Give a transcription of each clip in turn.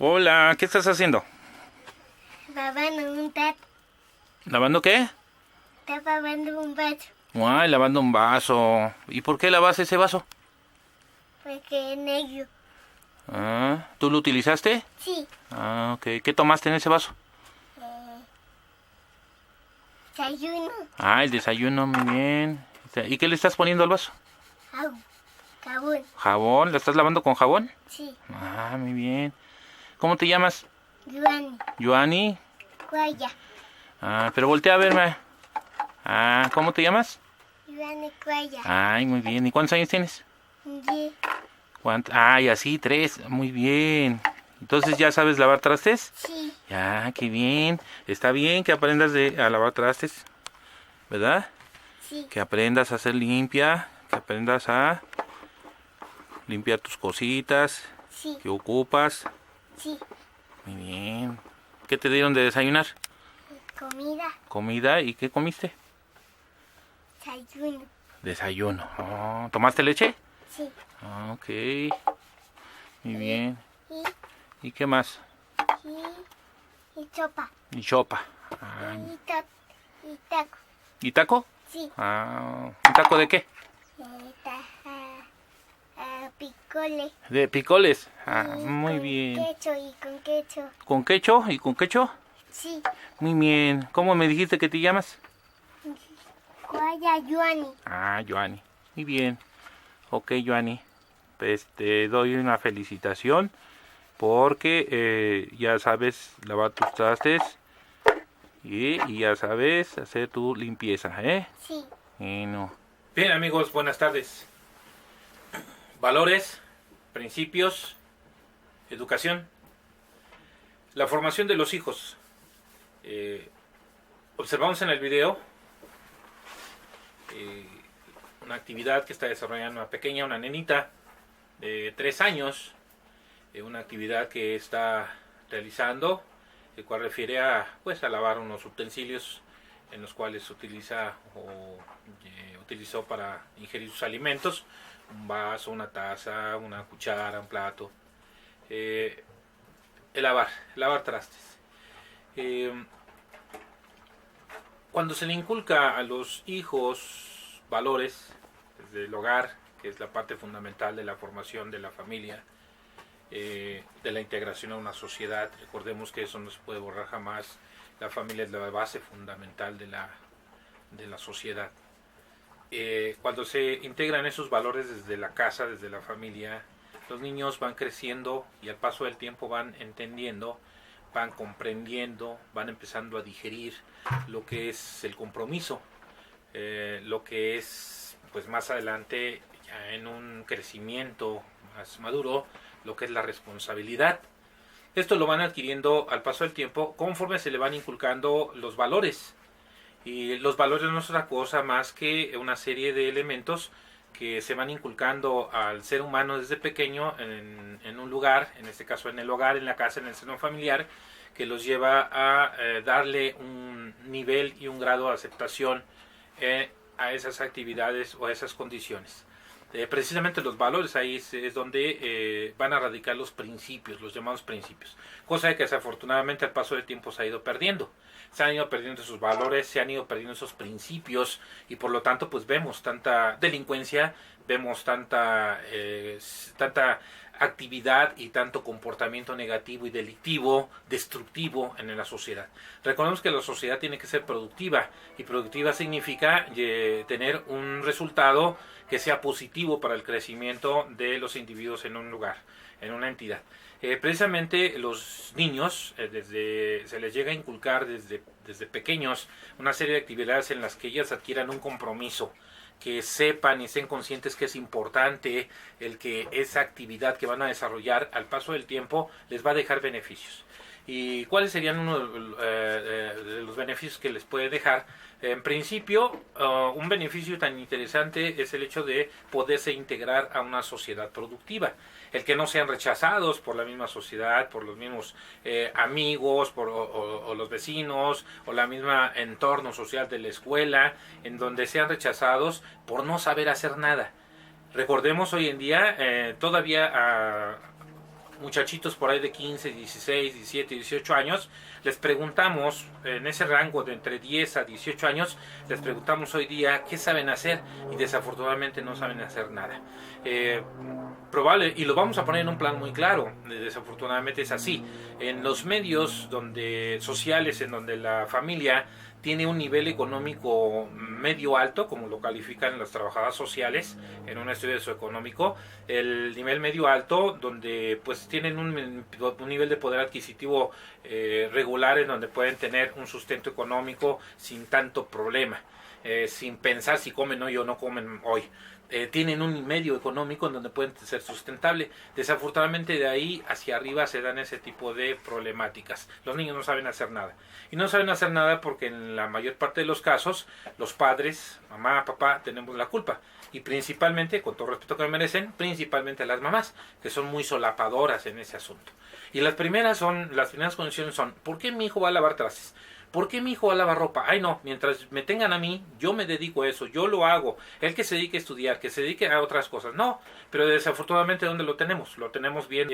Hola, ¿qué estás haciendo? Lavando un tapo. ¿Lavando qué? Está lavando un vaso. Ay, lavando un vaso. ¿Y por qué lavas ese vaso? Porque es negro. Ah, ¿tú lo utilizaste? Sí. Ah, ok. ¿Qué tomaste en ese vaso? Desayuno. Ah, el desayuno, muy bien. ¿Y qué le estás poniendo al vaso? Jabón. ¿Jabón? ¿Lo estás lavando con jabón? Sí. Ah, muy bien. ¿Cómo te llamas? Yuani. ¿Yoani? Cuaya. Ah, pero voltea a verme. Ah, ¿cómo te llamas? Yuani Cuaya. Ay, muy bien. ¿Y cuántos años tienes? Sí. Ay, así, 3. Muy bien. Entonces, ¿ya sabes lavar trastes? Sí. Ya, qué bien. Está bien que aprendas a lavar trastes, ¿verdad? Sí. Que aprendas a ser limpia, que aprendas a limpiar tus cositas Sí. que ocupas. Sí. Muy bien. ¿Qué te dieron de desayunar? Comida. ¿Comida? ¿Y qué comiste? Desayuno. Desayuno. Oh, ¿tomaste leche? Sí. Ah, ok. Muy bien. Y, ¿Y qué más? y sopa. Y sopa. Ah, Y taco. ¿y taco? Sí. Ah, ¿un taco de qué? Picole. De picoles. Ah, Y muy con bien. Queso y con queso. ¿Con quecho? ¿Y con quecho? Sí. Muy bien. ¿Cómo me dijiste que te llamas? Cuaya Yuani. Ah, Joani. Muy bien. Ok, Joani. Pues te doy una felicitación porque ya sabes lavar tus trastes y ya sabes hacer tu limpieza, ¿eh? Sí. Bueno. Bien, amigos, buenas tardes. Valores, principios, educación. La formación de los hijos. Observamos en el video una actividad que está desarrollando una pequeña, una nenita de 3 años, una actividad que está realizando, el cual refiere a, pues, a lavar unos utensilios en los cuales utiliza o utilizó para ingerir sus alimentos, un vaso, una taza, una cuchara, un plato. El lavar trastes. Cuando se le inculca a los hijos valores desde el hogar, que es la parte fundamental de la formación de la familia, de la integración a una sociedad, recordemos que eso no se puede borrar jamás. La familia es la base fundamental de la sociedad. Cuando se integran esos valores desde la casa, desde la familia, los niños van creciendo y al paso del tiempo van entendiendo, van comprendiendo, van empezando a digerir lo que es el compromiso, lo que es, pues más adelante, ya en un crecimiento más maduro, lo que es la responsabilidad. Esto lo van adquiriendo al paso del tiempo conforme se le van inculcando los valores. Y los valores no es otra cosa más que una serie de elementos que se van inculcando al ser humano desde pequeño en un lugar, en este caso en el hogar, en la casa, en el seno familiar, que los lleva a darle un nivel y un grado de aceptación a esas actividades o a esas condiciones. Precisamente los valores ahí es donde van a radicar los principios, los llamados principios, cosa que desafortunadamente al paso del tiempo se ha ido perdiendo. Se han ido perdiendo esos valores, se han ido perdiendo esos principios y por lo tanto pues vemos tanta delincuencia, vemos tanta actividad y tanto comportamiento negativo y delictivo, destructivo en la sociedad. Recordemos que la sociedad tiene que ser productiva y productiva significa tener un resultado que sea positivo para el crecimiento de los individuos en un lugar, en una entidad. Precisamente los niños se les llega a inculcar desde pequeños una serie de actividades en las que ellas adquieran un compromiso, que sepan y estén conscientes que es importante el que esa actividad que van a desarrollar al paso del tiempo les va a dejar beneficios. ¿Y cuáles serían uno de los beneficios que les puede dejar? En principio, un beneficio tan interesante es el hecho de poderse integrar a una sociedad productiva. El que no sean rechazados por la misma sociedad, por los mismos amigos, o los vecinos, o la misma entorno social de la escuela, en donde sean rechazados por no saber hacer nada. Recordemos hoy en día todavía muchachitos por ahí de 15, 16, 17, 18 años, les preguntamos, en ese rango de entre 10 a 18 años, les preguntamos hoy día qué saben hacer y desafortunadamente no saben hacer nada. Probable, y lo vamos a poner en un plan muy claro, desafortunadamente es así. En los medios sociales en donde la familia tiene un nivel económico medio alto, como lo califican las trabajadoras sociales en un estudio socioeconómico, el nivel medio alto, donde pues tienen un nivel de poder adquisitivo regular, en donde pueden tener un sustento económico sin tanto problema, sin pensar si comen hoy o no comen hoy. Tienen un medio económico en donde pueden ser sustentable. Desafortunadamente de ahí hacia arriba se dan ese tipo de problemáticas. Los niños no saben hacer nada. Y no saben hacer nada porque en la mayor parte de los casos, los padres, mamá, papá, tenemos la culpa. Y principalmente, con todo el respeto que me merecen, principalmente las mamás, que son muy solapadoras en ese asunto. Y las primeras condiciones son, ¿por qué mi hijo va a lavar trastes? ¿Por qué mi hijo va a lavar ropa? Ay no, mientras me tengan a mí, yo me dedico a eso, yo lo hago. Él que se dedique a estudiar, que se dedique a otras cosas. No, pero desafortunadamente ¿dónde lo tenemos? Lo tenemos viendo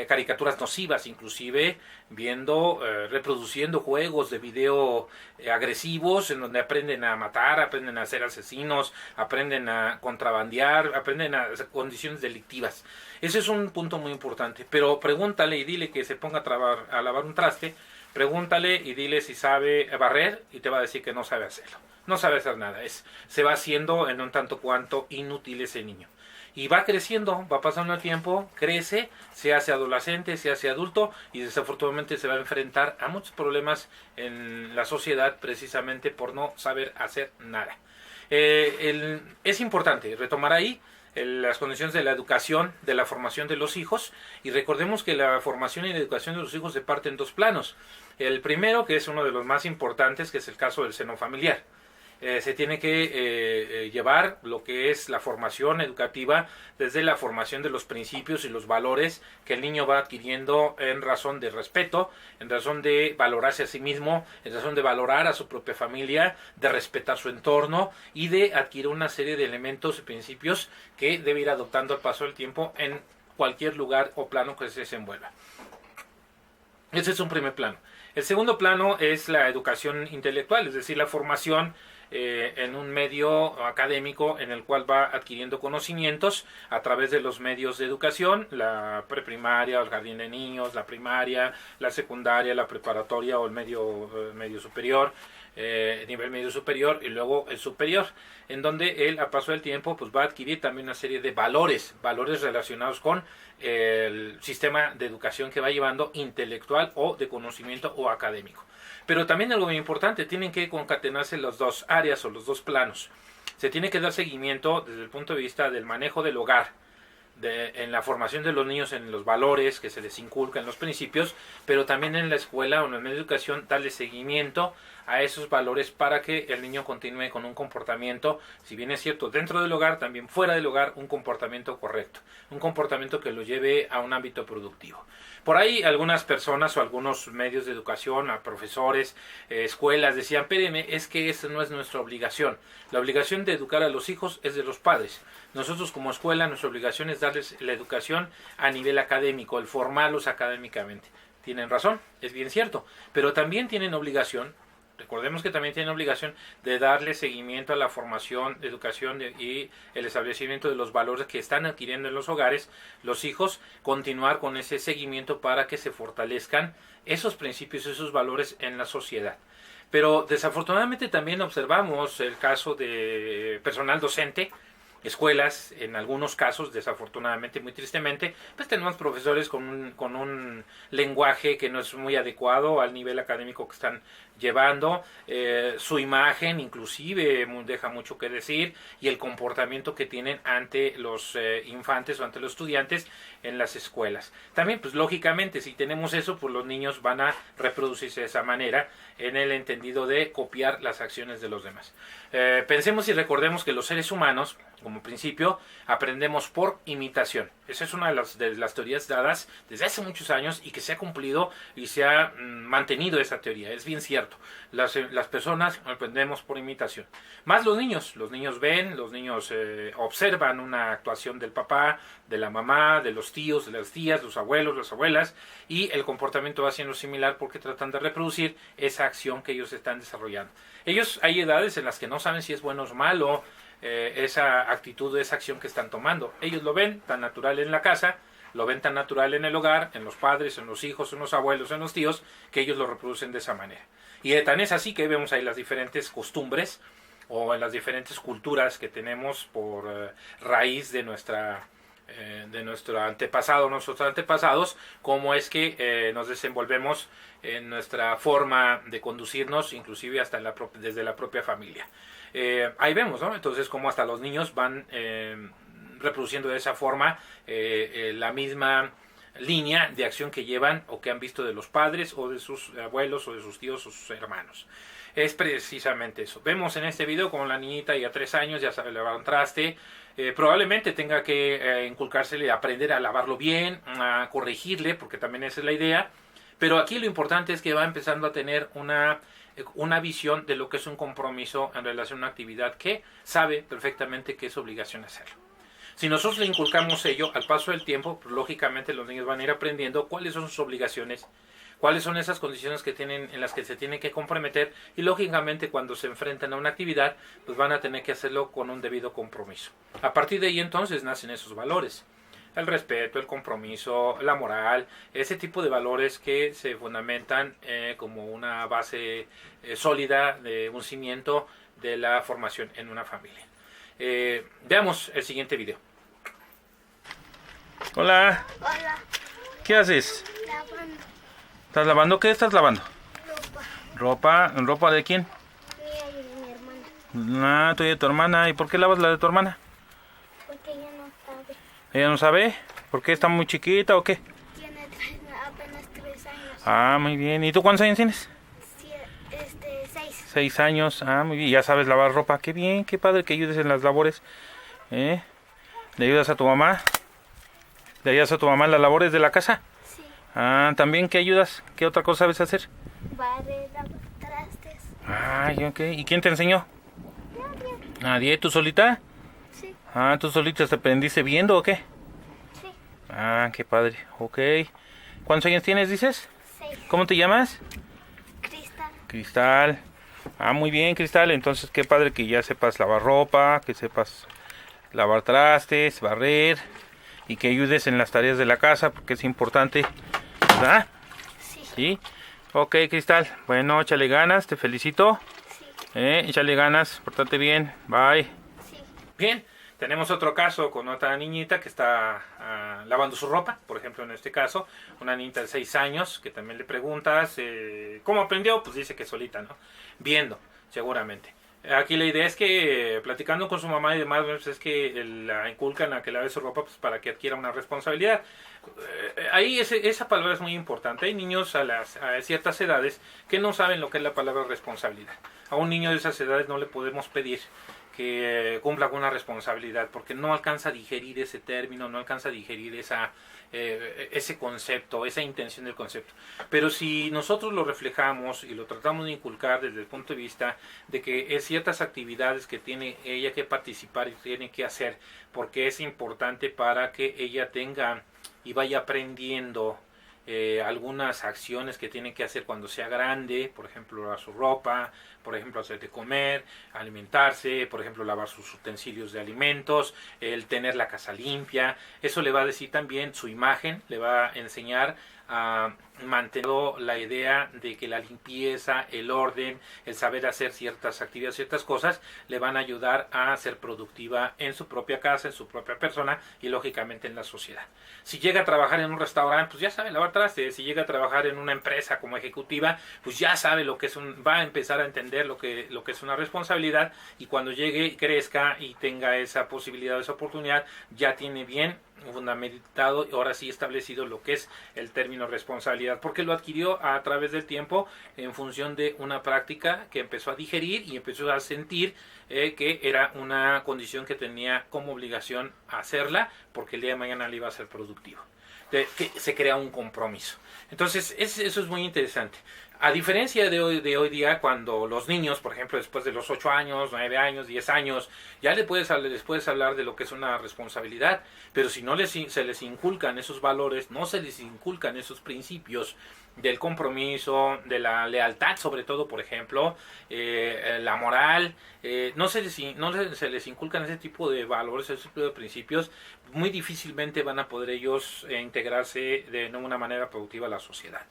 caricaturas nocivas, inclusive viendo, reproduciendo juegos de video agresivos, en donde aprenden a matar, aprenden a ser asesinos, aprenden a contrabandear, aprenden a hacer condiciones delictivas. Ese es un punto muy importante. Pero pregúntale y dile que se ponga a lavar un traste. Pregúntale y dile si sabe barrer y te va a decir que no sabe hacerlo. No sabe hacer nada. Se va haciendo en un tanto cuanto inútil ese niño. Y va creciendo, va pasando el tiempo, crece, se hace adolescente, se hace adulto y desafortunadamente se va a enfrentar a muchos problemas en la sociedad precisamente por no saber hacer nada. Es importante retomar ahí las condiciones de la educación, de la formación de los hijos, y recordemos que la formación y la educación de los hijos se parte en dos planos. El primero, que es uno de los más importantes, que es el caso del seno familiar. Se tiene que llevar lo que es la formación educativa desde la formación de los principios y los valores que el niño va adquiriendo en razón de respeto, en razón de valorarse a sí mismo, en razón de valorar a su propia familia, de respetar su entorno y de adquirir una serie de elementos y principios que debe ir adoptando al paso del tiempo en cualquier lugar o plano que se desenvuelva. Ese es un primer plano. El segundo plano es la educación intelectual, es decir, la formación en un medio académico en el cual va adquiriendo conocimientos a través de los medios de educación, la preprimaria, el jardín de niños, la primaria, la secundaria, la preparatoria o el medio superior, nivel medio superior y luego el superior, en donde él a paso del tiempo pues va a adquirir también una serie de valores relacionados con el sistema de educación que va llevando, intelectual o de conocimiento o académico. Pero también algo muy importante, tienen que concatenarse las dos áreas o los dos planos. Se tiene que dar seguimiento desde el punto de vista del manejo del hogar, en la formación de los niños en los valores que se les inculcan, los principios, pero también en la escuela o en el medio de educación darle seguimiento a esos valores para que el niño continúe con un comportamiento, si bien es cierto, dentro del hogar, también fuera del hogar, un comportamiento correcto, un comportamiento que lo lleve a un ámbito productivo. Por ahí algunas personas o algunos medios de educación, a profesores, escuelas, decían, espéreme, es que esa no es nuestra obligación. La obligación de educar a los hijos es de los padres. Nosotros como escuela, nuestra obligación es darles la educación a nivel académico, el formarlos académicamente. Tienen razón, es bien cierto, pero también tienen obligación. Recordemos que también tienen obligación de darle seguimiento a la formación, educación y el establecimiento de los valores que están adquiriendo en los hogares, los hijos, continuar con ese seguimiento para que se fortalezcan esos principios, esos valores en la sociedad. Pero desafortunadamente también observamos el caso de personal docente, escuelas, en algunos casos, desafortunadamente, muy tristemente, pues tenemos profesores con un lenguaje que no es muy adecuado al nivel académico que están llevando, su imagen inclusive deja mucho que decir, y el comportamiento que tienen ante los infantes o ante los estudiantes en las escuelas. También, pues lógicamente, si tenemos eso, pues los niños van a reproducirse de esa manera, en el entendido de copiar las acciones de los demás. Pensemos y recordemos que los seres humanos como principio, aprendemos por imitación. Esa es una de las teorías dadas desde hace muchos años y que se ha cumplido y se ha mantenido esa teoría. Es bien cierto. Las personas aprendemos por imitación. Más los niños ven, los niños observan una actuación del papá, de la mamá, de los tíos, de las tías, los abuelos, las abuelas, y el comportamiento va siendo similar porque tratan de reproducir esa acción que ellos están desarrollando. Ellos, hay edades en las que no saben si es bueno o malo esa actitud, esa acción que están tomando. Ellos lo ven tan natural en la casa, lo ven tan natural en el hogar, en los padres, en los hijos, en los abuelos, en los tíos, que ellos lo reproducen de esa manera. Y tan es así que vemos ahí las diferentes costumbres o en las diferentes culturas que tenemos por raíz de nuestros antepasados, cómo es que nos desenvolvemos en nuestra forma de conducirnos, inclusive hasta desde la propia familia. Ahí vemos, ¿no? Entonces, cómo hasta los niños van reproduciendo de esa forma la misma línea de acción que llevan o que han visto de los padres o de sus abuelos o de sus tíos o sus hermanos. Es precisamente eso. Vemos en este video como la niñita ya 3 años ya sabe lavar un traste. Probablemente tenga que inculcársele aprender a lavarlo bien, a corregirle, porque también esa es la idea. Pero aquí lo importante es que va empezando a tener una visión de lo que es un compromiso en relación a una actividad que sabe perfectamente que es obligación hacerlo. Si nosotros le inculcamos ello, al paso del tiempo, pues, lógicamente los niños van a ir aprendiendo cuáles son sus obligaciones, cuáles son esas condiciones que tienen, en las que se tienen que comprometer, y lógicamente cuando se enfrentan a una actividad, pues van a tener que hacerlo con un debido compromiso. A partir de ahí entonces nacen esos valores. El respeto, el compromiso, la moral, ese tipo de valores que se fundamentan como una base sólida de un cimiento de la formación en una familia. Veamos el siguiente video. Hola. Hola. ¿Qué haces? Lavando. ¿Estás lavando? ¿Qué estás lavando? Ropa. ¿Ropa de quién? Mía y de mi hermana. Ah, tú y de tu hermana. ¿Y por qué lavas la de tu hermana? Porque ella no sabe. ¿Ella no sabe? ¿Por qué está muy chiquita o qué? Tiene apenas 3 años. Ah, muy bien. ¿Y tú cuántos años tienes? 6. 6 años. Ah, muy bien. Ya sabes lavar ropa. Qué bien, qué padre que ayudes en las labores. ¿Le ayudas a tu mamá? ¿Le ayudas a tu mamá en las labores de la casa? Sí. Ah, ¿también qué ayudas? ¿Qué otra cosa sabes hacer? Barrer, lavar trastes. Ah, ok. ¿Y quién te enseñó? Nadie. ¿Nadie? ¿Tú solita? Sí. Ah, ¿tú solita te aprendiste viendo o qué? Sí. Ah, qué padre. Ok. ¿Cuántos años tienes, dices? 6. ¿Cómo te llamas? Cristal. Cristal. Ah, muy bien, Cristal. Entonces, qué padre que ya sepas lavar ropa, que sepas lavar trastes, barrer y que ayudes en las tareas de la casa porque es importante, ¿verdad? Sí. Sí. Ok, Cristal. Bueno, échale ganas, te felicito. Sí. Échale ganas, pórtate bien. Bye. Sí. Bien, tenemos otro caso con otra niñita que está lavando su ropa, por ejemplo en este caso, una niñita de 6 años que también le preguntas ¿cómo aprendió? Pues dice que solita, ¿no? Viendo, seguramente. Aquí la idea es que platicando con su mamá y demás, pues es que la inculcan a que lave su ropa pues, para que adquiera una responsabilidad. Ahí esa palabra es muy importante. Hay niños a ciertas edades que no saben lo que es la palabra responsabilidad. A un niño de esas edades no le podemos pedir que cumpla con una responsabilidad porque no alcanza a digerir ese término, no alcanza a digerir ese concepto, esa intención del concepto. Pero si nosotros lo reflejamos y lo tratamos de inculcar desde el punto de vista de que es ciertas actividades que tiene ella que participar y tiene que hacer porque es importante para que ella tenga y vaya aprendiendo algunas acciones que tiene que hacer cuando sea grande, por ejemplo lavar su ropa, por ejemplo hacer de comer, alimentarse, por ejemplo lavar sus utensilios de alimentos, el tener la casa limpia. Eso le va a decir también su imagen, le va a enseñar a mantener la idea de que la limpieza, el orden, el saber hacer ciertas actividades, ciertas cosas, le van a ayudar a ser productiva en su propia casa, en su propia persona y lógicamente en la sociedad. Si llega a trabajar en un restaurante, pues ya sabe lavar trastes. Si llega a trabajar en una empresa como ejecutiva, pues ya sabe lo que es va a empezar a entender lo que es una responsabilidad, y cuando llegue, crezca y tenga esa posibilidad, esa oportunidad, ya tiene bien fundamentado y ahora sí establecido lo que es el término responsabilidad, porque lo adquirió a través del tiempo en función de una práctica que empezó a digerir y empezó a sentir que era una condición que tenía como obligación hacerla porque el día de mañana le iba a ser productivo. Que se crea un compromiso. Entonces, eso es muy interesante. A diferencia de hoy día, cuando los niños, por ejemplo, después de los 8 años, 9 años, 10 años, ya les puedes hablar de lo que es una responsabilidad, pero si no se les inculcan esos valores, no se les inculcan esos principios del compromiso, de la lealtad, sobre todo, por ejemplo, la moral, no se les inculcan ese tipo de valores, ese tipo de principios, muy difícilmente van a poder ellos integrarse de una manera productiva a la sociedad.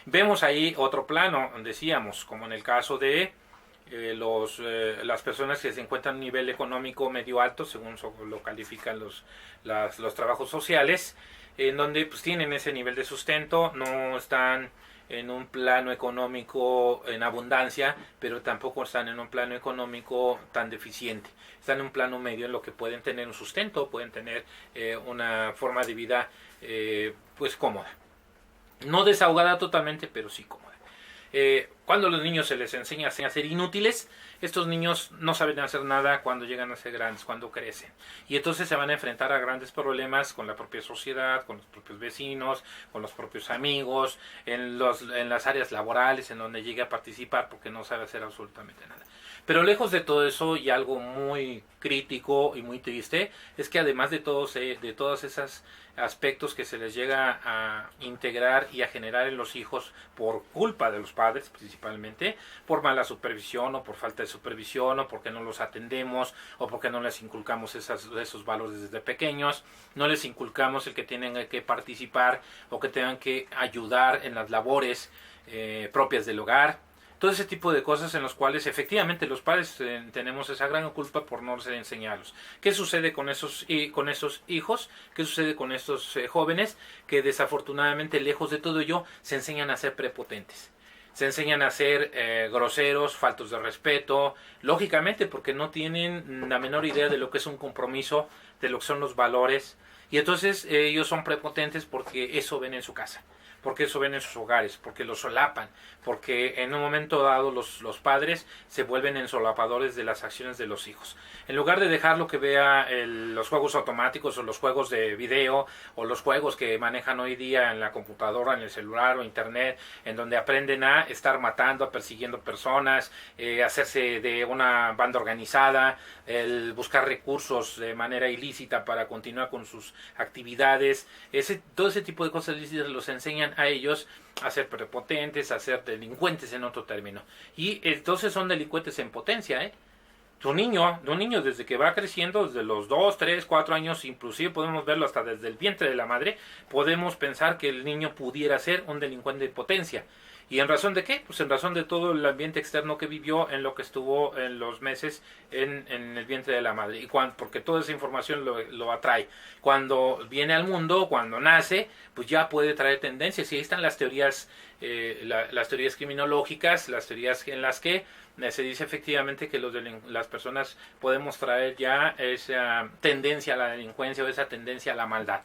Vemos ahí otro plano, decíamos, como en el caso de las personas que se encuentran a un nivel económico medio alto, según lo califican los trabajos sociales, en donde pues tienen ese nivel de sustento, no están en un plano económico en abundancia, pero tampoco están en un plano económico tan deficiente. Están en un plano medio en lo que pueden tener un sustento, pueden tener una forma de vida pues cómoda. No desahogada totalmente, pero sí cómoda. Cuando a los niños se les enseña a ser inútiles, estos niños no saben hacer nada cuando llegan a ser grandes, cuando crecen. Y entonces se van a enfrentar a grandes problemas con la propia sociedad, con los propios vecinos, con los propios amigos, en las áreas laborales en donde llegue a participar porque no sabe hacer absolutamente nada. Pero lejos de todo eso, y algo muy crítico y muy triste, es que además de todos esos aspectos que se les llega a integrar y a generar en los hijos por culpa de los padres principalmente, por mala supervisión o por falta de supervisión o porque no los atendemos o porque no les inculcamos esos valores desde pequeños, no les inculcamos el que tienen que participar o que tengan que ayudar en las labores propias del hogar. Todo ese tipo de cosas en los cuales efectivamente los padres tenemos esa gran culpa por no ser enseñados. ¿Qué sucede con esos hijos? ¿Qué sucede con estos jóvenes que desafortunadamente, lejos de todo ello, se enseñan a ser prepotentes? Se enseñan a ser groseros, faltos de respeto, lógicamente porque no tienen la menor idea de lo que es un compromiso, de lo que son los valores, y entonces ellos son prepotentes porque eso ven en su casa, porque eso ven en sus hogares, porque lo solapan, porque en un momento dado los padres se vuelven ensolapadores de las acciones de los hijos. En lugar de dejarlo que vea los juegos automáticos o los juegos de video o los juegos que manejan hoy día en la computadora, en el celular o internet, en donde aprenden a estar matando, persiguiendo personas, hacerse de una banda organizada, el buscar recursos de manera ilícita para continuar con sus actividades, todo ese tipo de cosas ilícitas los enseñan a ellos a ser prepotentes, a ser delincuentes en otro término. Y entonces son delincuentes en potencia, Un niño desde que va creciendo, desde los 2, 3, 4 años, inclusive podemos verlo hasta desde el vientre de la madre, podemos pensar que el niño pudiera ser un delincuente en potencia. ¿Y en razón de qué? Pues en razón de todo el ambiente externo que vivió en lo que estuvo en los meses en el vientre de la madre. Y porque toda esa información lo atrae. Cuando viene al mundo, cuando nace, pues ya puede traer tendencias. Y ahí están las teorías, las teorías criminológicas, las teorías en las que se dice efectivamente que las personas podemos traer ya esa tendencia a la delincuencia o esa tendencia a la maldad.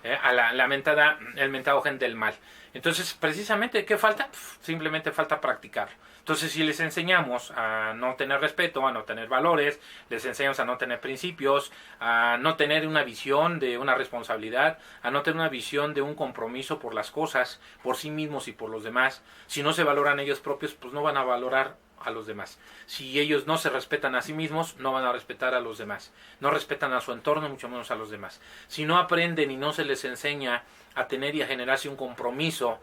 El mentado gen del mal. Entonces, precisamente, ¿qué falta? Simplemente falta practicar. Entonces, si les enseñamos a no tener respeto, a no tener valores, les enseñamos a no tener principios, a no tener una visión de una responsabilidad, a no tener una visión de un compromiso por las cosas, por sí mismos y por los demás, si no se valoran ellos propios, pues no van a valorar a los demás. Si ellos no se respetan a sí mismos, no van a respetar a los demás. No respetan a su entorno, mucho menos a los demás. Si no aprenden y no se les enseña a tener y a generarse un compromiso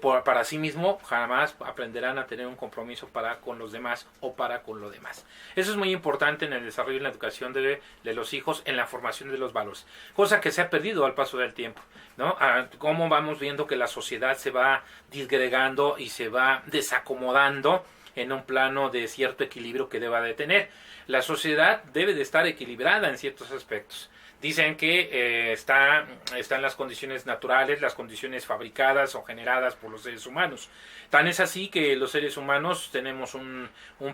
para sí mismo, jamás aprenderán a tener un compromiso para con los demás o para con lo demás. Eso es muy importante en el desarrollo y la educación de los hijos, en la formación de los valores, cosa que se ha perdido al paso del tiempo, ¿no? Cómo vamos viendo que la sociedad se va disgregando y se va desacomodando en un plano de cierto equilibrio que deba de tener. La sociedad debe de estar equilibrada en ciertos aspectos. Dicen que está en las condiciones naturales, las condiciones fabricadas o generadas por los seres humanos. Tan es así que los seres humanos tenemos un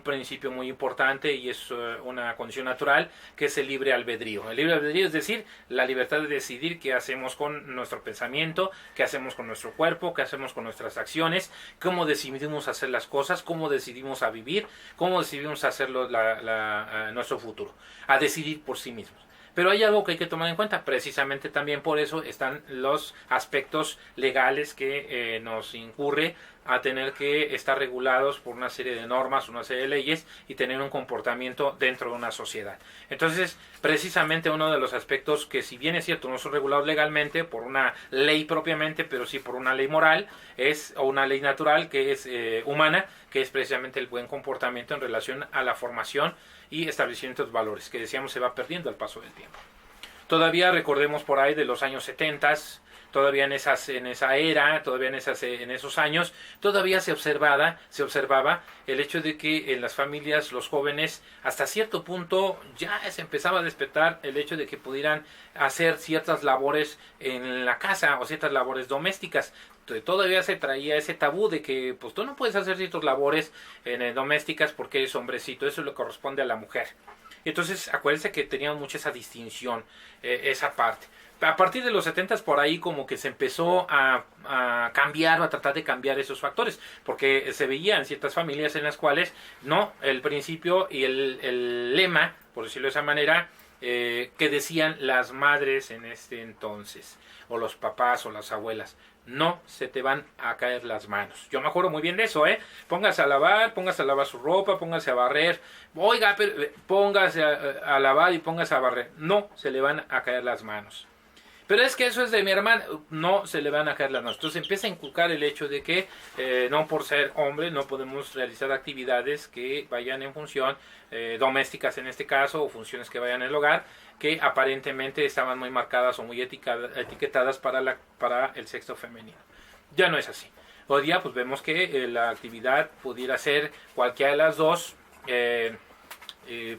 principio muy importante y es una condición natural, que es el libre albedrío. El libre albedrío es decir, la libertad de decidir qué hacemos con nuestro pensamiento, qué hacemos con nuestro cuerpo, qué hacemos con nuestras acciones, cómo decidimos hacer las cosas, cómo decidimos a vivir, cómo decidimos hacer nuestro futuro, a decidir por sí mismos. Pero hay algo que hay que tomar en cuenta, precisamente también por eso están los aspectos legales que nos incurre a tener que estar regulados por una serie de normas, una serie de leyes y tener un comportamiento dentro de una sociedad. Entonces, precisamente uno de los aspectos que, si bien es cierto, no son regulados legalmente por una ley propiamente, pero sí por una ley moral, o una ley natural que es humana, que es precisamente el buen comportamiento en relación a la formación y establecimiento de valores, que decíamos se va perdiendo al paso del tiempo. Todavía recordemos por ahí de los años 70, todavía en esa era, todavía en esos años, todavía se observaba el hecho de que en las familias los jóvenes hasta cierto punto ya se empezaba a despertar el hecho de que pudieran hacer ciertas labores en la casa o ciertas labores domésticas. Todavía se traía ese tabú de que pues tú no puedes hacer ciertas labores domésticas porque eres hombrecito, eso le corresponde a la mujer. Entonces acuérdense que teníamos mucha esa distinción, esa parte. A partir de los 70 por ahí como que se empezó a cambiar o a tratar de cambiar esos factores, porque se veía en ciertas familias en las cuales no, el principio y el lema, por decirlo de esa manera, que decían las madres en este entonces, o los papás o las abuelas: no se te van a caer las manos. Yo me acuerdo muy bien de eso, póngase a lavar su ropa, póngase a barrer, oiga, póngase a lavar y póngase a barrer, no se le van a caer las manos. Pero es que eso es de mi hermana, no se le van a caer las manos. Entonces empieza a inculcar el hecho de que no por ser hombre no podemos realizar actividades que vayan en función domésticas en este caso, o funciones que vayan en el hogar, que aparentemente estaban muy marcadas o muy etiquetadas para el sexo femenino. Ya no es así. Hoy día pues vemos que la actividad pudiera ser cualquiera de las dos,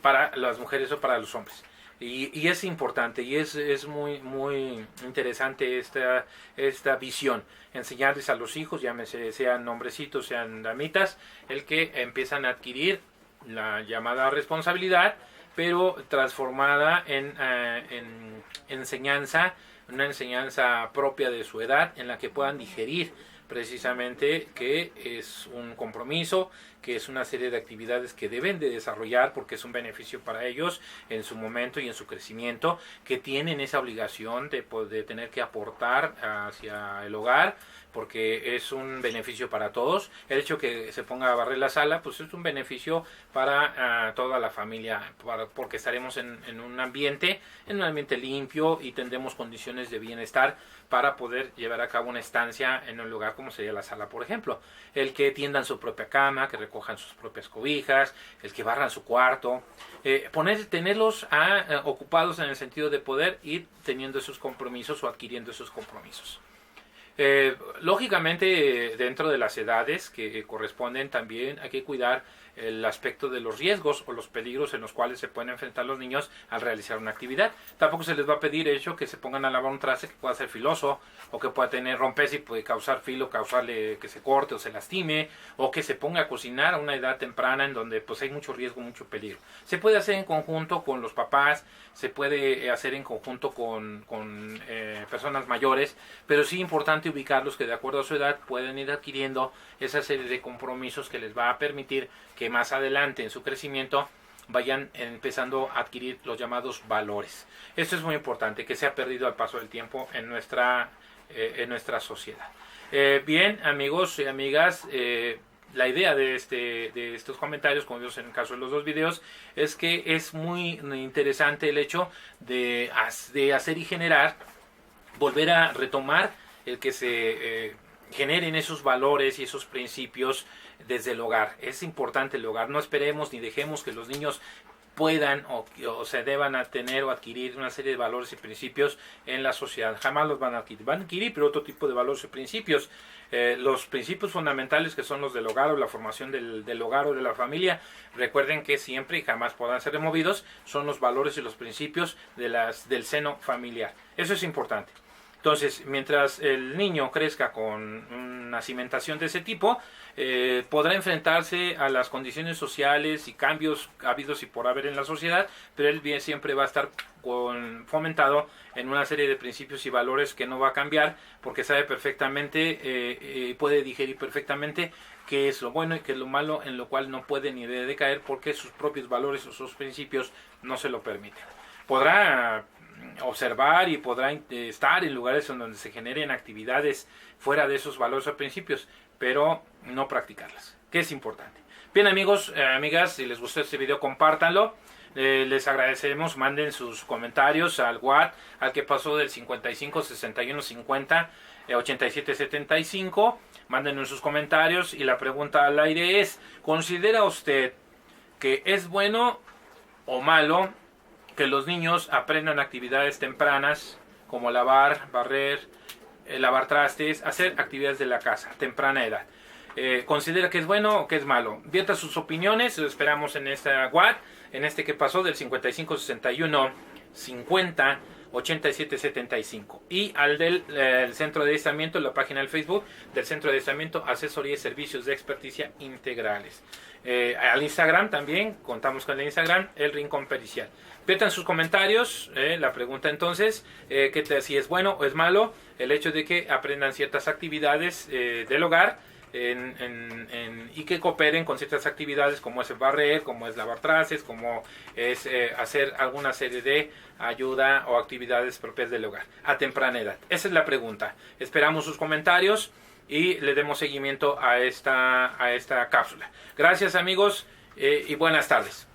para las mujeres o para los hombres. Y es importante y es muy interesante esta visión, enseñarles a los hijos, llámese sean hombrecitos, sean damitas, el que empiezan a adquirir la llamada responsabilidad, pero transformada en enseñanza, una enseñanza propia de su edad, en la que puedan digerir precisamente que es un compromiso, que es una serie de actividades que deben de desarrollar porque es un beneficio para ellos en su momento y en su crecimiento, que tienen esa obligación de tener que aportar hacia el hogar, porque es un beneficio para todos. El hecho que se ponga a barrer la sala, pues es un beneficio para toda la familia, porque estaremos en un ambiente limpio y tendremos condiciones de bienestar para poder llevar a cabo una estancia en un lugar como sería la sala, por ejemplo. El que tiendan su propia cama, que recojan sus propias cobijas, el que barran su cuarto, tenerlos ocupados en el sentido de poder ir teniendo esos compromisos o adquiriendo esos compromisos. Lógicamente, dentro de las edades que corresponden, también hay que cuidar el aspecto de los riesgos o los peligros en los cuales se pueden enfrentar los niños al realizar una actividad. Tampoco se les va a pedir que se pongan a lavar un traste que pueda ser filoso, o que pueda romperse y puede causar filo, causarle que se corte o se lastime, o que se ponga a cocinar a una edad temprana en donde pues hay mucho riesgo, mucho peligro. Se puede hacer en conjunto con los papás, se puede hacer en conjunto con personas mayores, pero sí es importante ubicarlos que de acuerdo a su edad pueden ir adquiriendo esa serie de compromisos que les va a permitir que más adelante en su crecimiento vayan empezando a adquirir los llamados valores. Esto es muy importante, que se ha perdido al paso del tiempo en nuestra sociedad. Bien, amigos y amigas, la idea de estos comentarios, como vimos en el caso de los dos videos, es que es muy interesante el hecho de hacer y generar, volver a retomar el que se generen esos valores y esos principios desde el hogar. Es importante el hogar. No esperemos ni dejemos que los niños puedan o se deban a tener o adquirir una serie de valores y principios en la sociedad. Jamás los van a adquirir. Van a adquirir, pero otro tipo de valores y principios. Los principios fundamentales, que son los del hogar o la formación del hogar o de la familia, recuerden que siempre y jamás puedan ser removidos, son los valores y los principios del seno familiar. Eso es importante. Entonces, mientras el niño crezca con una cimentación de ese tipo, podrá enfrentarse a las condiciones sociales y cambios habidos y por haber en la sociedad, pero él bien siempre va a estar fomentado en una serie de principios y valores que no va a cambiar, porque sabe perfectamente, puede digerir perfectamente qué es lo bueno y qué es lo malo, en lo cual no puede ni debe de caer, porque sus propios valores o sus principios no se lo permiten. Podrá observar y podrá estar en lugares en donde se generen actividades fuera de esos valores o principios, pero no practicarlas, que es importante. Bien, amigos, amigas, si les gustó este video, compártanlo. Les agradecemos, manden sus comentarios al WhatsApp, al que pasó del 55 61 50 87 75. Mándenos sus comentarios y la pregunta al aire es: ¿considera usted que es bueno o malo que los niños aprendan actividades tempranas como lavar, barrer, lavar trastes, hacer actividades de la casa a temprana edad? ¿Considera que es bueno o que es malo? Vierta sus opiniones, lo esperamos en esta WhatsApp, en este que pasó del 55 61 50 87 75, y al del Centro de Adiestramiento, la página del Facebook del Centro de Adiestramiento, Asesoría y Servicios de Experticia Integrales. Al Instagram también, contamos con el Instagram, El Rincón Pericial. Viertan sus comentarios, la pregunta entonces, si es bueno o es malo el hecho de que aprendan ciertas actividades del hogar, y que cooperen con ciertas actividades como es barrer, como es lavar trastes, como es hacer alguna serie de ayuda o actividades propias del hogar a temprana edad. Esa es la pregunta. Esperamos sus comentarios y le demos seguimiento a esta cápsula. Gracias, amigos, y buenas tardes.